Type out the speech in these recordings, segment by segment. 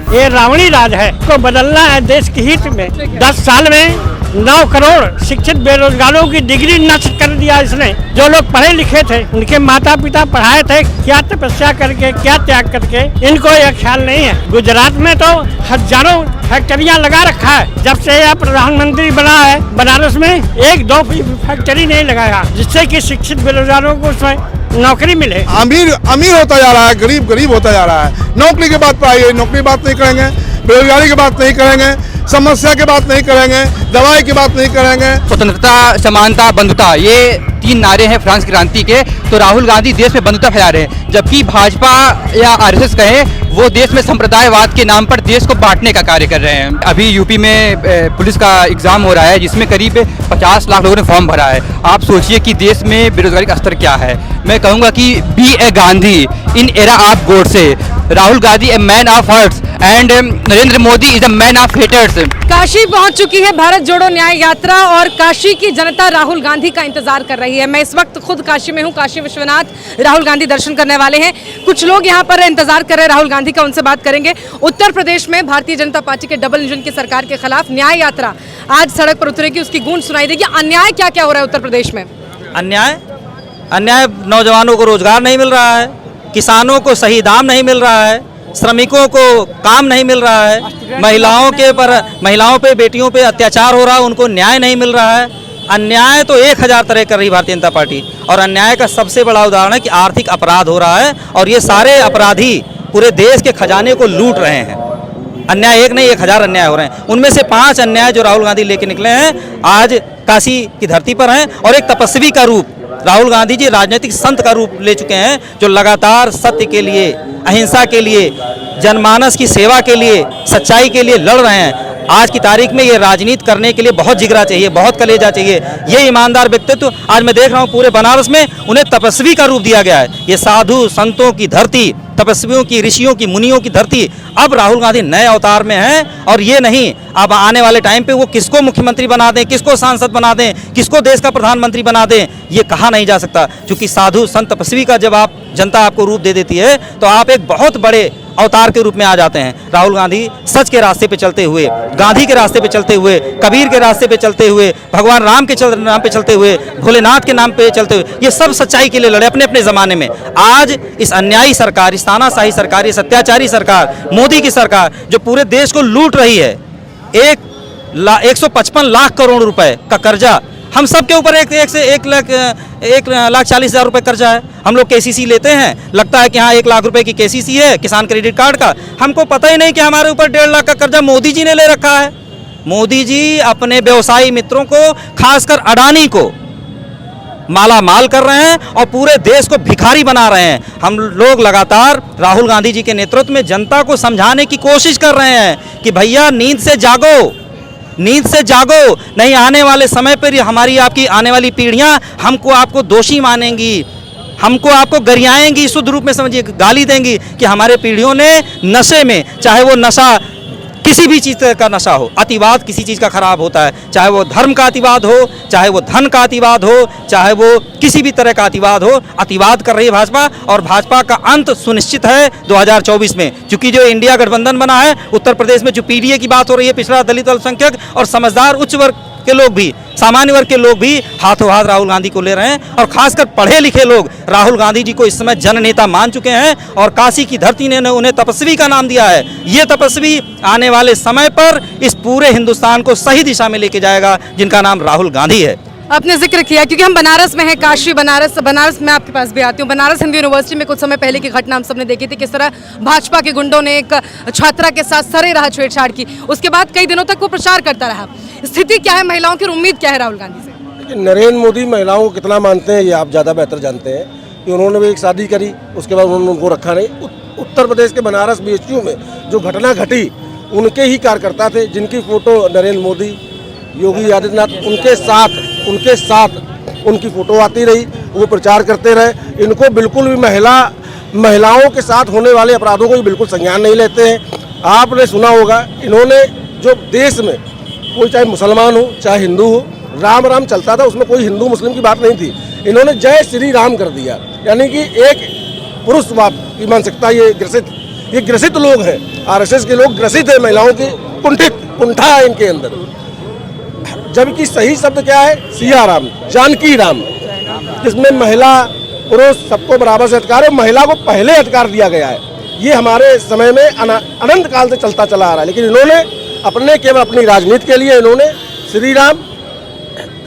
ये रावणी राज है, को बदलना है देश के हित में। 10 साल में 9 करोड़ शिक्षित बेरोजगारों की डिग्री नष्ट कर दिया इसने। जो लोग पढ़े लिखे थे, उनके माता पिता पढ़ाए थे, क्या तपस्या करके, क्या त्याग करके, इनको यह ख्याल नहीं है। गुजरात में तो हजारों फैक्ट्रियां लगा रखा है। जब से यह प्रधानमंत्री बना है, बनारस में 1-2 फैक्ट्री नहीं लगाया, जिससे कि शिक्षित बेरोजगारों को नौकरी मिले। अमीर अमीर होता जा रहा है, गरीब गरीब होता जा रहा है। नौकरी की बात पाई, नौकरी की बात नहीं करेंगे, बेरोजगारी की बात नहीं करेंगे, समस्या की बात नहीं करेंगे, दवाई की बात नहीं करेंगे। स्वतंत्रता, समानता, बंधुता, ये 3 नारे हैं फ्रांस क्रांति के। तो राहुल गांधी देश में बंधुता फैला रहे हैं, जबकि भाजपा या आरएसएस कहें वो देश में संप्रदायवाद के नाम पर देश को बांटने का कार्य कर रहे हैं। अभी यूपी में पुलिस का एग्जाम हो रहा है, जिसमें करीब 50 लाख लोगों ने फॉर्म भरा है। आप सोचिए कि देश में बेरोजगारी का स्तर क्या है। मैं कहूँगा कि be a Gandhi in era of Godse, Rahul Gandhi a man of hearts and Narendra Modi is a man of haters. Kashi पहुंच चुकी है भारत जोड़ो न्याय यात्रा और काशी की जनता राहुल गांधी का इंतजार कर रही है। मैं इस वक्त खुद काशी में हूं, काशी विश्वनाथ। राहुल गांधी दर्शन करने वाले हैं। कुछ लोग यहां पर इंतजार कर रहे हैं राहुल गांधी का, उनसे बात करेंगे। उत्तर प्रदेश में भारतीय जनता पार्टी के डबल इंजन की सरकार के खिलाफ न्याय यात्रा आज सड़क पर उतरेगी, उसकी गूंज सुनाई देगी। अन्याय क्या क्या हो रहा है उत्तर प्रदेश में? अन्याय नौजवानों को रोजगार नहीं मिल रहा है, किसानों को सही दाम नहीं मिल रहा है, श्रमिकों को काम नहीं मिल रहा है, महिलाओं पे बेटियों पे अत्याचार हो रहा है, उनको न्याय नहीं मिल रहा है। अन्याय तो 1000 तरह कर रही भारतीय जनता पार्टी, और अन्याय का सबसे बड़ा उदाहरण है कि आर्थिक अपराध हो रहा है, और ये सारे अपराधी पूरे देश के खजाने को लूट रहे हैं। अन्याय एक नहीं, 1000 अन्याय हो रहे हैं। उनमें से 5 अन्याय जो राहुल गांधी लेके निकले हैं आज काशी की धरती पर हैं, और एक तपस्वी का रूप राहुल गांधी जी राजनीतिक संत का रूप ले चुके हैं, जो लगातार सत्य के लिए, अहिंसा के लिए, जनमानस की सेवा के लिए, सच्चाई के लिए लड़ रहे हैं। आज की तारीख में ये राजनीति करने के लिए बहुत जिगरा चाहिए, बहुत कलेजा चाहिए। ये ईमानदार व्यक्तित्व आज मैं देख रहा हूँ पूरे बनारस में, उन्हें तपस्वी का रूप दिया गया है। ये साधु संतों की धरती, तपस्वियों की, ऋषियों की, मुनियों की धरती, अब राहुल गांधी नए अवतार में हैं। और ये नहीं, अब आने वाले टाइम पे वो किसको मुख्यमंत्री बना दें, किसको सांसद बना दें, किसको देश का प्रधानमंत्री बना दें, ये कहा नहीं जा सकता। क्योंकि साधु संत तपस्वी का जब जनता आपको रूप दे देती है, तो आप एक बहुत बड़े अवतार के रूप में आ जाते हैं। राहुल गांधी सच के रास्ते पे चलते हुए, गांधी के रास्ते पे चलते हुए, कबीर के रास्ते पे चलते हुए, भगवान राम के नाम पे चलते हुए, भोलेनाथ के नाम पे चलते हुए, ये सब सच्चाई के लिए लड़े अपने अपने ज़माने में। आज इस अन्यायी सरकार, इस तानाशाही सरकार, इस अत्याचारी सरकार, मोदी की सरकार जो पूरे देश को लूट रही है, 155 लाख करोड़ रुपए का कर्जा हम सब के ऊपर, 1,40,000 रुपए कर्जा है। हम लोग केसीसी लेते हैं, लगता है कि हाँ 1 लाख रुपए की केसीसी है, किसान क्रेडिट कार्ड का। हमको पता ही नहीं कि हमारे ऊपर 1.5 लाख का कर्जा मोदी जी ने ले रखा है। मोदी जी अपने व्यवसायी मित्रों को, खासकर अडानी को माला माल कर रहे हैं और पूरे देश को भिखारी बना रहे हैं। हम लोग लगातार राहुल गांधी जी के नेतृत्व में जनता को समझाने की कोशिश कर रहे हैं कि भैया नींद से जागो, नींद से जागो, नहीं आने वाले समय पर हमारी आपकी आने वाली पीढ़ियां हमको आपको दोषी मानेंगी, हमको आपको गरियाएंगी, शुद्ध रूप में समझिए गाली देंगी कि हमारे पीढ़ियों ने नशे में, चाहे वो नशा किसी भी चीज़ का नशा हो, अतिवाद किसी चीज़ का खराब होता है, चाहे वो धर्म का अतिवाद हो, चाहे वो धन का अतिवाद हो, चाहे वो किसी भी तरह का अतिवाद हो, अतिवाद कर रही है भाजपा। और भाजपा का अंत सुनिश्चित है 2024 में, क्योंकि जो इंडिया गठबंधन बना है उत्तर प्रदेश में, जो पीडीए की बात हो रही है, पिछड़ा दलित अल्पसंख्यक और समझदार उच्च वर्ग के लोग भी, सामान्य वर्ग के लोग भी हाथों हाथ राहुल गांधी को ले रहे हैं। और खासकर पढ़े लिखे लोग राहुल गांधी जी को इस समय जन नेता मान चुके हैं, और काशी की धरती ने उन्हें तपस्वी का नाम दिया है। ये तपस्वी आने वाले समय पर इस पूरे हिंदुस्तान को सही दिशा में लेके जाएगा, जिनका नाम राहुल गांधी है। आपने जिक्र किया, क्योंकि हम बनारस में हैं, काशी बनारस में आपके पास भी आती हूँ। बनारस हिंदू यूनिवर्सिटी में कुछ समय पहले की घटना हम सबने देखी थी, किस तरह भाजपा के गुंडों ने एक छात्रा के साथ सरेराह छेड़छाड़ की। उसके बाद कई दिनों तक वो प्रचार करता रहा। स्थिति क्या है, महिलाओं की उम्मीद क्या है राहुल गांधी से? नरेंद्र मोदी महिलाओं को कितना मानते हैं ये आप ज़्यादा बेहतर जानते हैं कि उन्होंने भी एक शादी करी, उसके बाद उन्होंने उनको रखा नहीं। उत्तर प्रदेश के बनारस बीएचयू में जो घटना घटी, उनके ही कार्यकर्ता थे जिनकी फ़ोटो नरेंद्र मोदी, योगी आदित्यनाथ उनके साथ उनकी फ़ोटो आती रही, वो प्रचार करते रहे। इनको बिल्कुल भी महिलाओं के साथ होने वाले अपराधों को बिल्कुल संज्ञान नहीं लेते हैं। आपने सुना होगा, इन्होंने जो देश में कोई चाहे मुसलमान हो चाहे हिंदू हो, राम राम चलता था, उसमें कोई हिंदू मुस्लिम की बात नहीं थी। इन्होंने जय श्री राम कर दिया, यानी कि एक पुरुषवाद की मानसिकता ये ग्रसित ये ग्रसित लोग हैं, आरएसएस के लोग ग्रसित है, महिलाओं की कुंठा है इनके अंदर। जबकि सही शब्द क्या है? सियाराम, जानकी राम, जिसमें महिला पुरुष सबको बराबर से अधिकार है, महिला को पहले अधिकार दिया गया है। ये हमारे समय में अनंत काल से चलता चला आ रहा है, लेकिन इन्होंने केवल अपनी राजनीति के लिए इन्होंने श्री राम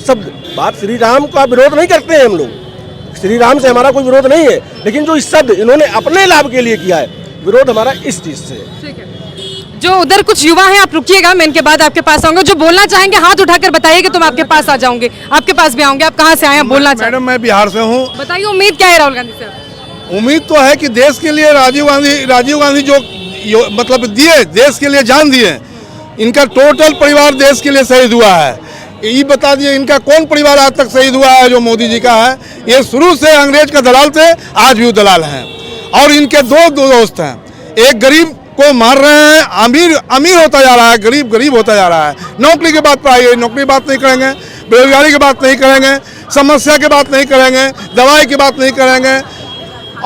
शब्द, बात श्री राम का विरोध नहीं करते हैं हम लोग, श्री राम से हमारा कोई विरोध नहीं है, लेकिन जो इस शब्द इन्होंने अपने लाभ के लिए किया है, विरोध हमारा इस चीज से है। जो उधर कुछ युवा हैं, आप रुकिएगा, मैं इनके बाद आपके पास आऊंगा। जो बोलना चाहेंगे हाथ उठाकर बताइए कि तुम आपके पास आ जाओगे, आपके पास भी आऊंगे। आप कहाँ से आए हैं, बोलना चाहेंगे? मैडम मैं बिहार से हूँ। बताइए उम्मीद क्या है राहुल गांधी से? उम्मीद तो है कि देश के लिए राजीव गांधी जो मतलब दिए, देश के लिए जान दिए, इनका टोटल परिवार देश के लिए शहीद हुआ है। ये बता दिए इनका कौन परिवार आज तक शहीद हुआ है जो मोदी जी का है। ये शुरू से अंग्रेज का दलाल थे, आज भी दलाल हैं। और इनके दो दोस्त हैं, एक गरीब को मार रहे हैं, अमीर होता जा रहा है, गरीब होता जा रहा है। नौकरी की बात पर आइए, नौकरी बात नहीं करेंगे, बेरोजगारी की बात नहीं करेंगे, समस्या की बात नहीं करेंगे, दवाई की बात नहीं करेंगे,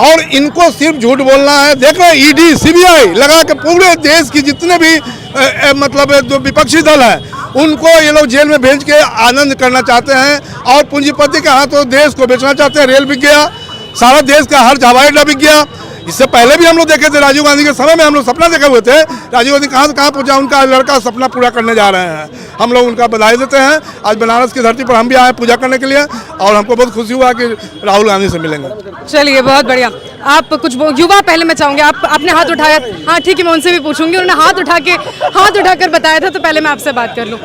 और इनको सिर्फ झूठ बोलना है। देख रहे हैं ईडी सीबीआई लगा के पूरे देश की जितने भी मतलब जो विपक्षी दल है उनको ये लोग जेल में भेज के आनंद करना चाहते हैं, और पूंजीपति के हाथों देश को बेचना चाहते हैं। रेल बिक गया, सारा देश का हर हवाई अड्डा बिक गया। इससे पहले भी हम लोग देखे थे, राजीव गांधी के समय में हम लोग सपना देखे हुए थे। राजीव गांधी कहाँ से कहाँ पहुँचा, उनका लड़का सपना पूरा करने जा रहे हैं। हम लोग उनका बधाई देते हैं। आज बनारस की धरती पर हम भी आए पूजा करने के लिए, और हमको बहुत खुशी हुआ कि राहुल गांधी से मिलेंगे। चलिए, बहुत बढ़िया। आप कुछ युवा, पहले मैं चाहूंगी, आपने हाथ उठाया, हाँ ठीक है, मैं उनसे भी पूछूंगी। उन्होंने हाथ उठाकर बताया था, तो पहले मैं आपसे बात कर लूं।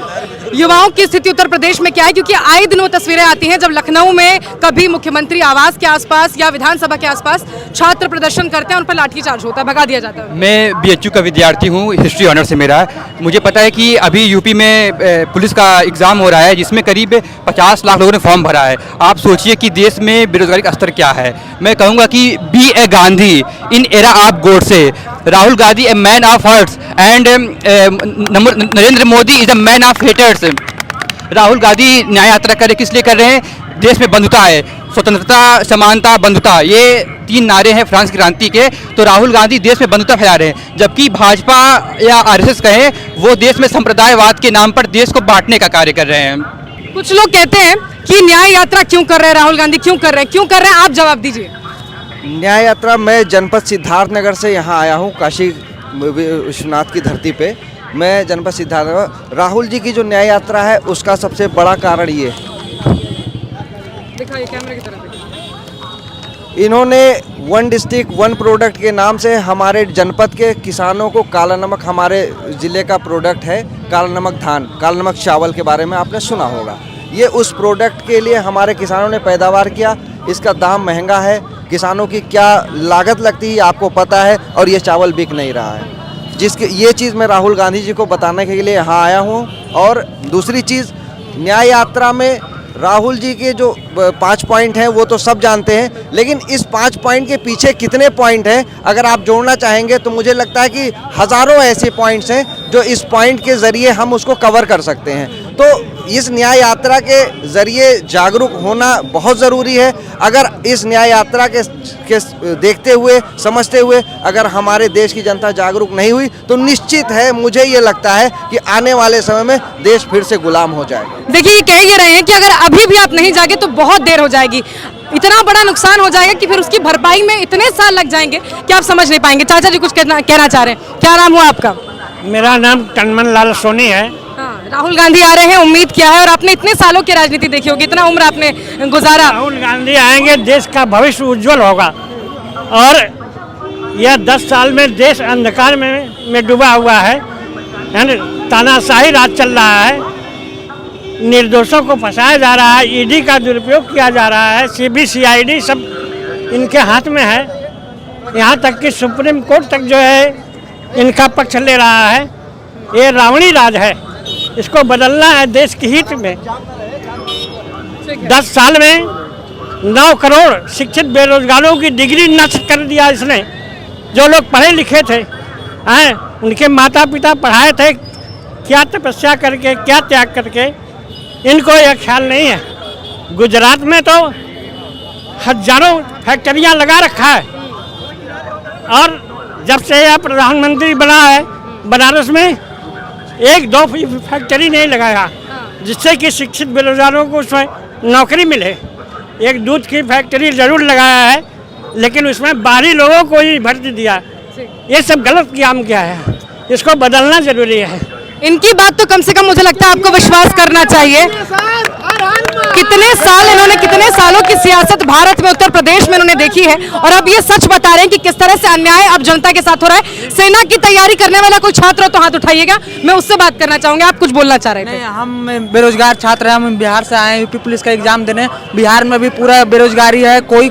युवाओं की स्थिति उत्तर प्रदेश में क्या है? क्योंकि आए दिन वो तस्वीरें आती हैं जब लखनऊ में कभी मुख्यमंत्री आवास के आसपास या विधानसभा के आसपास छात्र प्रदर्शन करते हैं, उन पर लाठीचार्ज होता है, भगा दिया जाता है। मैं बीएचयू का विद्यार्थी हूँ, हिस्ट्री ऑनर से मेरा है। मुझे पता है कि अभी यूपी में पुलिस का एग्ज़ाम हो रहा है, जिसमें करीब 50 लाख लोगों ने फॉर्म भरा है। आप सोचिए कि देश में बेरोजगारी का स्तर क्या है। मैं कहूँगा कि be a Gandhi in era of Godse, Rahul Gandhi a man of hearts and Narendra Modi is a man of haters. Rahul Gandhi Nyay Yatra किस लिए कर रहे हैं? देश में बंधुता है, स्वतंत्रता, समानता, बंधुता, ये 3 नारे हैं फ्रांस की क्रांति के। तो राहुल गांधी देश में बंधुता फैला रहे हैं, जबकि भाजपा या आरएसएस कहें, वो देश में संप्रदायवाद के नाम पर देश को बांटने का कार्य कर रहे हैं। कुछ लोग कहते हैं कि न्याय यात्रा क्यों कर रहे हैं राहुल गांधी, क्यों कर रहे हैं? आप जवाब दीजिए। न्याय यात्रा, मैं जनपद सिद्धार्थनगर से यहाँ आया हूँ, काशी विश्वनाथ की धरती पे। मैं जनपद सिद्धार्थनगर, राहुल जी की जो न्याय यात्रा है उसका सबसे बड़ा कारण ये, दिखाइए कैमरे की तरफ। इन्होंने 1 डिस्ट्रिक्ट 1 प्रोडक्ट के नाम से हमारे जनपद के किसानों को काला नमक, हमारे ज़िले का प्रोडक्ट है काला नमक धान, काला नमक चावल के बारे में आपने सुना होगा। ये उस प्रोडक्ट के लिए हमारे किसानों ने पैदावार किया। इसका दाम महंगा है, किसानों की क्या लागत लगती है आपको पता है, और ये चावल बिक नहीं रहा है। ये चीज़ मैं राहुल गांधी जी को बताने के लिए यहाँ आया हूँ। और दूसरी चीज़, न्याय यात्रा में राहुल जी के जो 5 पॉइंट हैं वो तो सब जानते हैं, लेकिन इस 5 पॉइंट के पीछे कितने पॉइंट हैं अगर आप जोड़ना चाहेंगे तो मुझे लगता है कि हज़ारों ऐसे पॉइंट्स हैं जो इस पॉइंट के ज़रिए हम उसको कवर कर सकते हैं। तो इस न्याय यात्रा के ज़रिए जागरूक होना बहुत ज़रूरी है। अगर इस न्याय यात्रा के देखते हुए, समझते हुए अगर हमारे देश की जनता जागरूक नहीं हुई तो निश्चित है, मुझे ये लगता है कि आने वाले समय में देश फिर से गुलाम हो जाएगा। देखिए, ये कह ये रहे हैं कि अगर अभी भी आप नहीं जागे तो बहुत देर हो जाएगी, इतना बड़ा नुकसान हो जाएगा कि फिर उसकी भरपाई में इतने साल लग जाएंगे कि आप समझ नहीं पाएंगे। चाचा जी कुछ कहना चाह रहे हैं, क्या नाम हुआ आपका? मेरा नाम टनमन लाल सोनी है। हाँ, राहुल गांधी आ रहे हैं, उम्मीद क्या है? और आपने इतने सालों की राजनीति देखी होगी, इतना उम्र आपने गुजारा। राहुल गांधी आएंगे, देश का भविष्य उज्जवल होगा, और यह 10 साल में देश अंधकार में डूबा हुआ है। तानाशाही राज चल रहा है, निर्दोषों को फंसाया जा रहा है, ईडी का दुरुपयोग किया जा रहा है, सीबीसीआईडी सब इनके हाथ में है। यहाँ तक कि सुप्रीम कोर्ट तक जो है इनका पक्ष ले रहा है। ये रावणी राज है, इसको बदलना है देश के हित में। 10 साल में 9 करोड़ शिक्षित बेरोजगारों की डिग्री नष्ट कर दिया इसने। जो लोग पढ़े लिखे थे, उनके माता पिता पढ़ाए थे, क्या तपस्या करके, क्या त्याग करके, इनको यह ख्याल नहीं है। गुजरात में तो हजारों फैक्ट्रियां लगा रखा है, और जब से यह प्रधानमंत्री बना है बनारस में एक दो फैक्ट्री नहीं लगाया जिससे कि शिक्षित बेरोजगारों को उसमें नौकरी मिले। एक दूध की फैक्ट्री जरूर लगाया है लेकिन उसमें बाहरी लोगों को ही भर्ती दिया। ये सब गलत काम किया है, इसको बदलना जरूरी है। इनकी बात तो कम से कम मुझे लगता है आपको विश्वास करना चाहिए। कितने सालों की सियासत भारत में उत्तर प्रदेश में इन्होंने देखी है और अब ये सच बता रहे हैं कि किस तरह से अन्याय अब जनता के साथ हो रहा है। सेना की तैयारी करने वाला कोई छात्र हो तो हाथ उठाइएगा, मैं उससे बात करना चाहूंगा। आप कुछ बोलना चाह रहे थे? नहीं, हम बेरोजगार छात्र हैं, हम बिहार से आए हैं यूपी पुलिस का एग्जाम देने। बिहार में भी पूरा बेरोजगारी है, कोई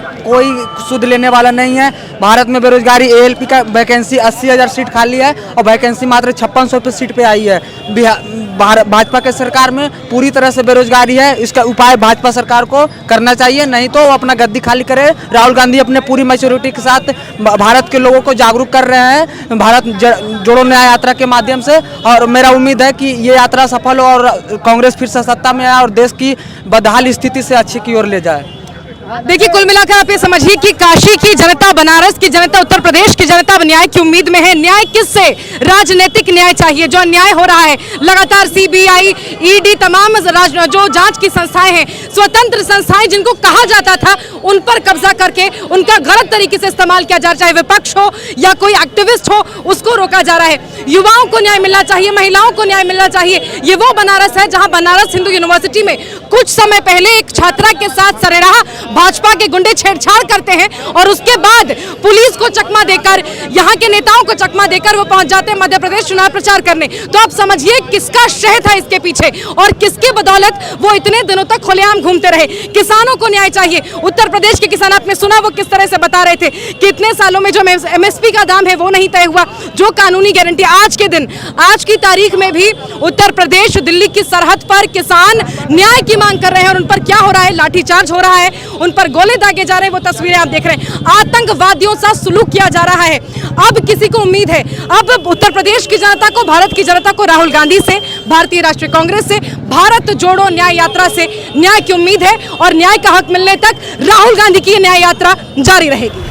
सुध लेने वाला नहीं है। भारत में बेरोजगारी ALP का वैकेंसी 80,000 सीट खाली है और वैकेंसी मात्र 5600 सीट पे आई है। भाजपा के सरकार में पूरी तरह से बेरोजगारी है। इसका उपाय भाजपा सरकार को करना चाहिए, नहीं तो वो अपना गद्दी खाली करे। राहुल गांधी अपने पूरी मैच्योरिटी के साथ भारत के लोगों को जागरूक कर रहे हैं भारत जोड़ो न्याय यात्रा के माध्यम से, और मेरा उम्मीद है कि ये यात्रा सफल हो और कांग्रेस फिर से सत्ता में आए और देश की बदहाल स्थिति से अच्छी की ओर ले जाए। देखिए, कुल मिलाकर आप ये समझिए कि काशी की जनता, बनारस की जनता, उत्तर प्रदेश की जनता न्याय की उम्मीद में है। न्याय किससे? राजनीतिक न्याय चाहिए। जो अन्याय हो रहा है लगातार CBI, ED, तमाम जो जांच की संस्थाएं हैं, स्वतंत्र संस्थाएं जिनको कहा जाता था, उन पर कब्जा करके उनका गलत तरीके से इस्तेमाल किया जा रहा है। चाहे विपक्ष हो या कोई एक्टिविस्ट हो, उसको रोका जा रहा है। युवाओं को न्याय मिलना चाहिए, महिलाओं को न्याय मिलना चाहिए। ये वो बनारस है जहाँ बनारस हिंदू यूनिवर्सिटी में कुछ समय पहले एक छात्रा के साथ सरेराह भाजपा के गुंडे छेड़छाड़ करते हैं और उसके बाद पुलिस को चकमा देकर, यहाँ के नेताओं को चकमा देकर वो पहुंच जाते हैं मध्य प्रदेश चुनाव प्रचार करने। तो आप समझिए किसका श्रेय था इसके पीछे और किसकी बदौलत वो इतने दिनों तक खुलेआम घूमते रहे। किसानों को न्याय चाहिए। उत्तर प्रदेश के किसान, आपने सुना वो किस तरह से बता रहे थे कि इतने सालों में जो MSP का दाम है वो नहीं तय हुआ, जो कानूनी गारंटी आज के दिन, आज की तारीख में भी उत्तर प्रदेश दिल्ली की सरहद पर किसान न्याय की मांग कर रहे हैं और उन पर क्या हो रहा है? लाठीचार्ज हो रहा है, उन पर गोले दागे जा रहे हैं। वो तस्वीरें आप देख रहे हैं, आतंकवादियों सा सुलूक किया जा रहा है। अब किसी को उम्मीद है, अब उत्तर प्रदेश की जनता को, भारत की जनता को राहुल गांधी से, भारतीय राष्ट्रीय कांग्रेस से, भारत जोड़ो न्याय यात्रा से न्याय की उम्मीद है और न्याय का हक मिलने तक राहुल गांधी की न्याय यात्रा जारी रहेगी।